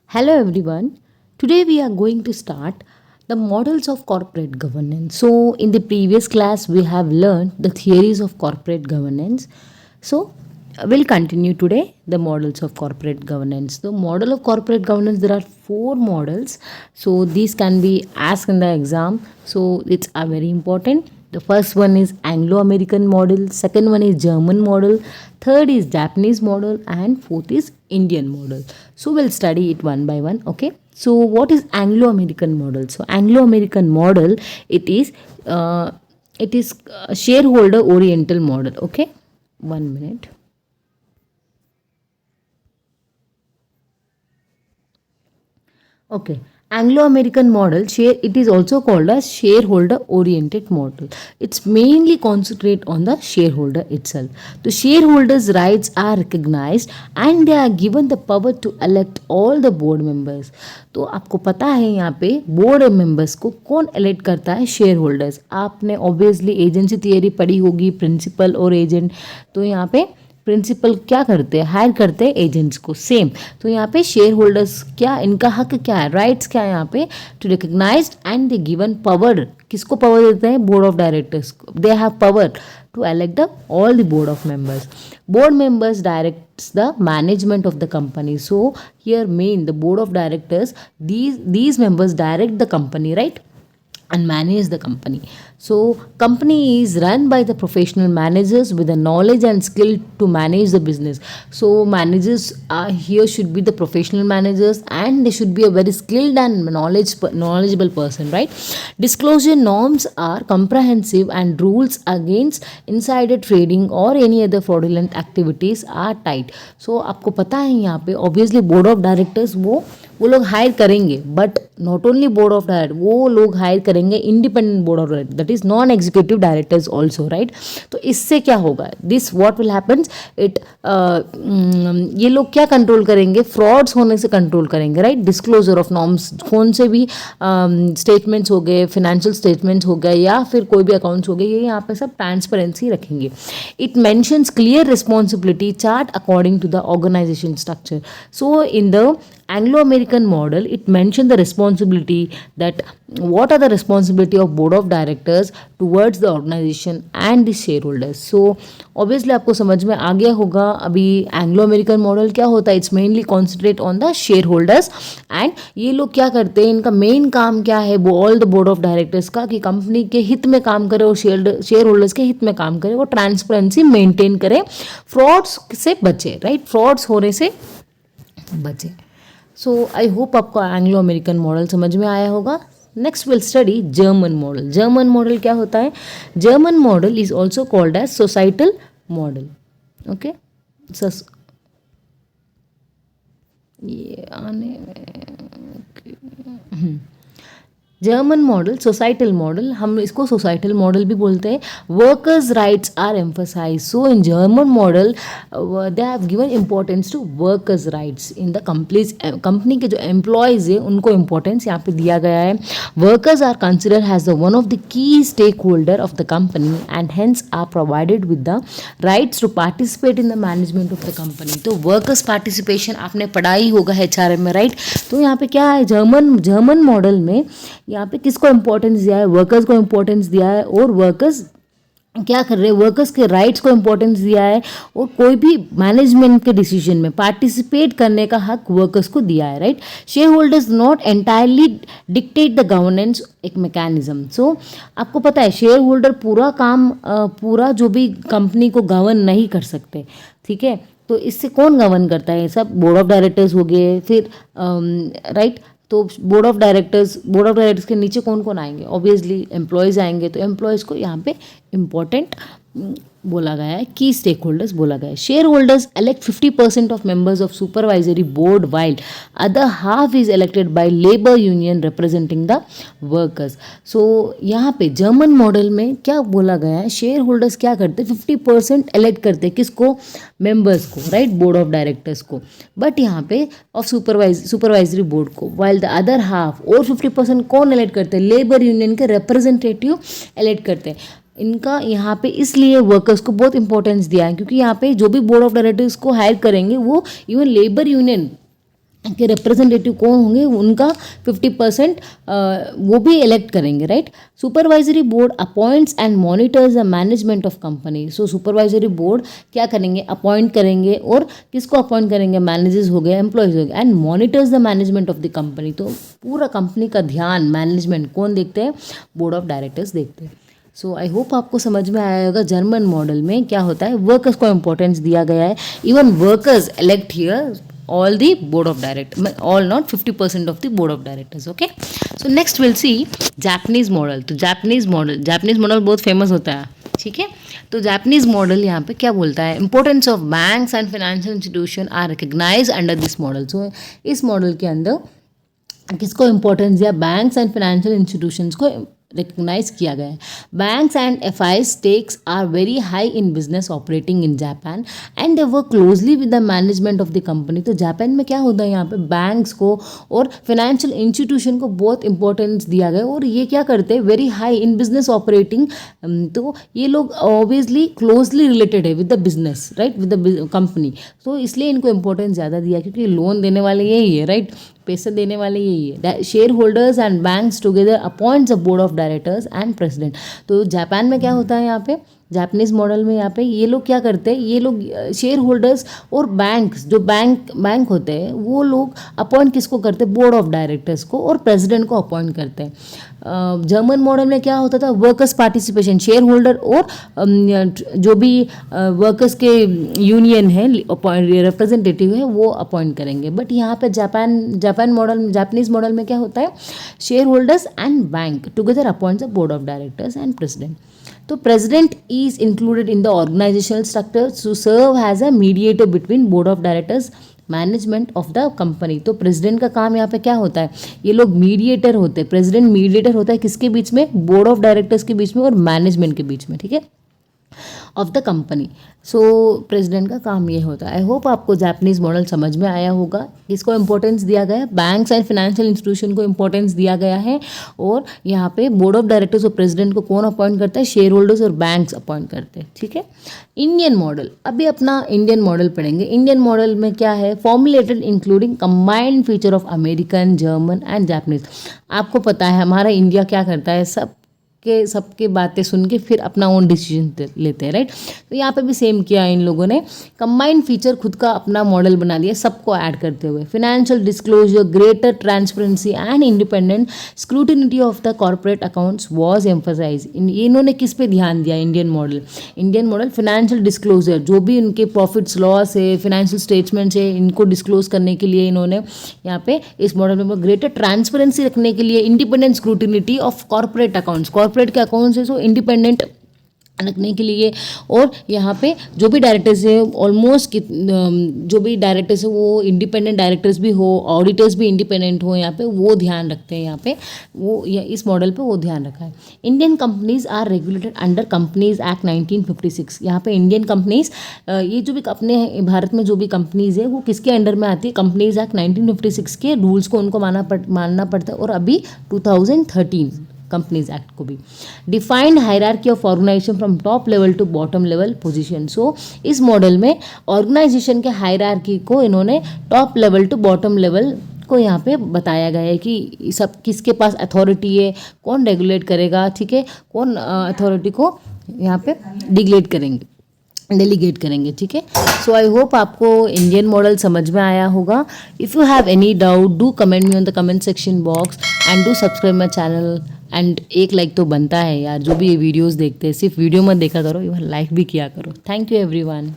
Hello everyone. Today we are going to start the models of corporate governance. So, in the previous class, we have learned the theories of corporate governance. So, we'll continue today the models of corporate governance. The model of corporate governance, there are four models. So, these can be asked in the exam. So, it's very important. The first one is Anglo-American model, second one is German model, third is Japanese model, and fourth is Indian model. So we'll study it one by one. Okay. So what is Anglo-American model? So Anglo-American model, it is uh, a shareholder oriental model. Okay. 1 minute. Okay. Anglo-American model share it is also called as shareholder oriented model. It's mainly concentrate on the shareholder itself. The shareholders' rights are recognized and they are given the power to elect all the board members. तो आपको पता है यहाँ पे board members को कौन elect करता है? Share holders. आपने ऑब्वियसली एजेंसी थियरी पढ़ी होगी, प्रिंसिपल और एजेंट. तो यहाँ पे प्रिंसिपल क्या करते हैं? हायर करते हैं एजेंट्स को. सेम तो यहाँ पे शेयर होल्डर्स क्या, इनका हक क्या है, राइट्स क्या है यहाँ पे? To recognise and they given power. किसको पावर देते हैं? बोर्ड ऑफ डायरेक्टर्स को. They have power to elect the all the board of members. Board members directs the management of the company. So here main the board of directors, these members direct the company, right, and manage the company. So company is run by the professional managers with the knowledge and skill to manage the business. So managers are here should be the professional managers and they should be a very skilled and knowledgeable person, right? Disclosure norms are comprehensive and rules against insider trading or any other fraudulent activities are tight. So आपको पता है यहाँ पे obviously board of directors वो लोग higher करेंगे, but not only board of director, वो लोग हायर करेंगे independent board of director, that is non executive directors also, right. तो इससे क्या होगा? This what will happens it ये लोग क्या कंट्रोल करेंगे? फ्रॉड्स होने से कंट्रोल करेंगे, राइट. डिस्क्लोजर ऑफ नॉर्म्स, कौन से भी स्टेटमेंट्स हो गए, फिनेंशियल स्टेटमेंट्स हो गए या फिर कोई भी अकाउंट्स हो गए, ये यहाँ पे सब ट्रांसपेरेंसी रखेंगे. It mentions clear responsibility chart according to the organisation structure. So in the Anglo-American model, it mentioned the responsibility that what are the responsibility of board of directors towards the organization and the shareholders. So obviously आपको समझ में आ गया होगा अभी Anglo-American model क्या होता है. It's mainly concentrate on the shareholders and ये लोग क्या करते हैं, इनका मेन काम क्या है? वो all the board of directors का कि कंपनी के हित में काम करे और शेयर होल्डर्स के हित में काम करे, वो ट्रांसपेरेंसी मेंटेन करे, फ्रॉड्स से बचे, राइट. फ्रॉड्स होने से बचे. सो आई होप आपको एंग्लो अमेरिकन मॉडल समझ में आया होगा. Next will study German model. German model क्या होता है? German model is also called as societal model. Okay, ये आने में जर्मन मॉडल, सोसाइटल मॉडल, हम इसको सोसाइटल मॉडल भी बोलते हैं. Workers rights are emphasise. So in German model they have given importance to workers rights in the company के जो एम्प्लॉयज़ है उनको इंपॉर्टेंस यहाँ पे दिया गया है. Workers are consider has the one of the key stakeholder of the company and hence are provided with the rights to participate in the management of the company. तो workers participation आपने पढ़ा ही होगा HRM में, right. तो यहाँ पे क्या है? जर्मन मॉडल में यहाँ पे किसको इंपॉर्टेंस दिया है? वर्कर्स को इंपॉर्टेंस दिया है. और वर्कर्स क्या कर रहे हैं? वर्कर्स के राइट्स को इंपॉर्टेंस दिया है और कोई भी मैनेजमेंट के डिसीजन में पार्टिसिपेट करने का हक वर्कर्स को दिया है, right. Share holders not entirely dictate the governance, एक मैकेनिज्म. सो आपको पता है शेयर होल्डर पूरा काम पूरा जो भी कंपनी को गवर्न नहीं कर सकते, ठीक है. तो इससे कौन गवर्न करता है? सब बोर्ड ऑफ डायरेक्टर्स हो गए, फिर राइट. तो बोर्ड ऑफ डायरेक्टर्स के नीचे कौन कौन आएंगे? ऑब्वियसली एम्प्लॉयज़ आएंगे. तो एम्प्लॉयज़ को यहाँ पे इम्पॉर्टेंट बोला गया है, की स्टेक होल्डर्स बोला गया है. Share holders elect 50% of members of supervisory board while other half is elected by labour union representing the workers. So यहाँ पे जर्मन मॉडल में क्या बोला गया है? शेयर होल्डर्स क्या करते हैं? 50% इलेक्ट करते हैं. किसको? मेंबर्स को, राइट, बोर्ड ऑफ डायरेक्टर्स को. बट यहाँ पे ऑफ सुपरवाइजरी बोर्ड को. वाइल द अदर हाफ और 50% कौन इलेक्ट करते हैं? लेबर यूनियन के रिप्रेजेंटेटिव इलेक्ट करते हैं. इनका यहाँ पे इसलिए वर्कर्स को बहुत इंपॉर्टेंस दिया है क्योंकि यहाँ पे जो भी बोर्ड ऑफ डायरेक्टर्स को हायर करेंगे वो इवन लेबर यूनियन के रिप्रेजेंटेटिव कौन होंगे, उनका 50% वो भी इलेक्ट करेंगे, right. Supervisory board appoints and monitors the management of company. So supervisory board क्या करेंगे, अपॉइंट करेंगे, और किसको अपॉइंट करेंगे, मैनेजर्स हो गए, एम्प्लॉयज हो गए, and monitors the management of the company. तो पूरा कंपनी का ध्यान, मैनेजमेंट कौन देखते हैं, बोर्ड ऑफ डायरेक्टर्स देखते हैं। सो आई होप आपको समझ में आया होगा जर्मन मॉडल में क्या होता है, वर्कर्स को इंपॉर्टेंस दिया गया है, even workers elect here all the board of directors, all not 50% of the board of directors. Okay, so next we'll see Japanese model. तो जापानीज मॉडल बहुत फेमस होता है, ठीक है। तो जापानीज मॉडल यहाँ पे क्या बोलता है, importance of banks and financial institution are recognise under this model. So इस मॉडल के अंदर किसको इंपॉर्टेंस दिया, बैंक्स एंड फाइनेंशियल इंस्टीट्यूशंस को रिकग्नाइज किया गया है। Banks and FI stakes are very high in business operating in Japan and they work closely with the management of the company. तो जापान में क्या होता है, यहाँ पे बैंक्स को और फाइनेंशियल इंस्टीट्यूशन को बहुत इंपॉर्टेंस दिया गया है, और ये क्या करते हैं, very high in business operating. तो ये लोग ऑब्वियसली क्लोजली रिलेटेड है with the business, right, with the company. तो इसलिए इनको इंपॉर्टेंस ज़्यादा दिया, क्योंकि लोन देने वाले यही है, राइट, पैसे देने वाले यही है। Share holders and banks together appoints a board of directors and president. तो जापान में क्या होता है, यहाँ पे जापानीज मॉडल में यहाँ पे ये लोग क्या करते हैं, ये लोग शेयर होल्डर्स और बैंक्स, जो बैंक होते हैं, वो लोग अपॉइंट किसको करते हैं, बोर्ड ऑफ डायरेक्टर्स को, और प्रेसिडेंट को अपॉइंट करते हैं। जर्मन मॉडल में क्या होता था, वर्कर्स पार्टिसिपेशन, शेयर होल्डर और जो भी वर्कर्स के यूनियन है, रिप्रेजेंटेटिव है, वो अपॉइंट करेंगे। बट यहाँ पे जापानीज मॉडल में क्या होता है, share holders and bank together appoints the board of directors and president. तो president is included in the organisational structure to serve as a mediator between board of directors management of the company. तो president का काम यहाँ पे क्या होता है, ये लोग मीडिएटर होते हैं, प्रेसिडेंट मीडिएटर होता है किसके बीच में, बोर्ड ऑफ डायरेक्टर्स के बीच में और मैनेजमेंट के बीच में, ठीक है, of the company. So president का काम ये होता है। आई होप आपको जापानीज मॉडल समझ में आया होगा। किसको इंपॉर्टेंस दिया गया है, बैंक्स एंड फाइनेंशियल इंस्टीट्यूशन को इंपॉर्टेंस दिया गया है, और यहाँ पे बोर्ड ऑफ डायरेक्टर्स और प्रेसिडेंट को कौन अपॉइंट करता है, शेयर होल्डर्स और बैंक्स अपॉइंट करते हैं, ठीक है। इंडियन मॉडल, अभी अपना इंडियन मॉडल पढ़ेंगे। इंडियन मॉडल में क्या है, formulated including combined feature of American, German and Japanese. आपको पता है हमारा इंडिया क्या करता है, सबके बातें सुन के फिर अपना ओन डिसीजन लेते हैं, राइट। तो यहाँ पे भी सेम किया इन लोगों ने, कंबाइंड फीचर खुद का अपना मॉडल बना दिया, सबको ऐड करते हुए। Financial disclosure, greater transparency and independent scrutiny of the corporate accounts was emphasise. इन्होंने किस पे ध्यान दिया, इंडियन मॉडल फाइनेंशियल डिस्क्लोजर, जो भी उनके प्रॉफिट्स लॉस है, फाइनेंशियल स्टेटमेंट्स है, इनको डिस्क्लोज करने के लिए इन्होंने यहाँ पे इस मॉडल में ग्रेटर ट्रांसपेरेंसी रखने के लिए, independent scrutiny of corporate accounts, corporate के अकाउंट्स है सो इंडिपेंडेंट रखने के लिए, और यहाँ पे जो भी डायरेक्टर्स है ऑलमोस्ट जो भी डायरेक्टर्स है वो इंडिपेंडेंट डायरेक्टर्स भी हो, ऑडिटर्स भी इंडिपेंडेंट हो, यहाँ पे वो ध्यान रखते हैं, यहाँ पे वो इस मॉडल पे वो ध्यान रखा है। Indian companies are regulated under companies act 1956। यहाँ पे इंडियन कंपनीज, ये जो भी अपने भारत में जो भी कंपनीज है वो किसके अंडर में आती है, कंपनीज एक्ट 1956 के रूल्स को उनको मानना पड़ता है, और अभी 2013 कंपनीज एक्ट को भी। Defined hierarchy of organisation from top level to bottom level position. So इस मॉडल में ऑर्गेनाइजेशन के हायरार्की को इन्होंने top level to bottom level को यहाँ पे बताया गया है कि सब किसके पास अथॉरिटी है, कौन रेगुलेट करेगा, ठीक है, कौन अथॉरिटी को यहाँ पे डेलीगेट करेंगे, ठीक है। सो आई होप आपको इंडियन मॉडल समझ में आया होगा। If you have any doubt do comment me on the comment section box and do subscribe my channel. And एक लाइक तो बनता है यार, जो भी ये वीडियोस देखते हैं, सिर्फ वीडियो मत देखा करो, इवन लाइक भी किया करो। Thank you everyone.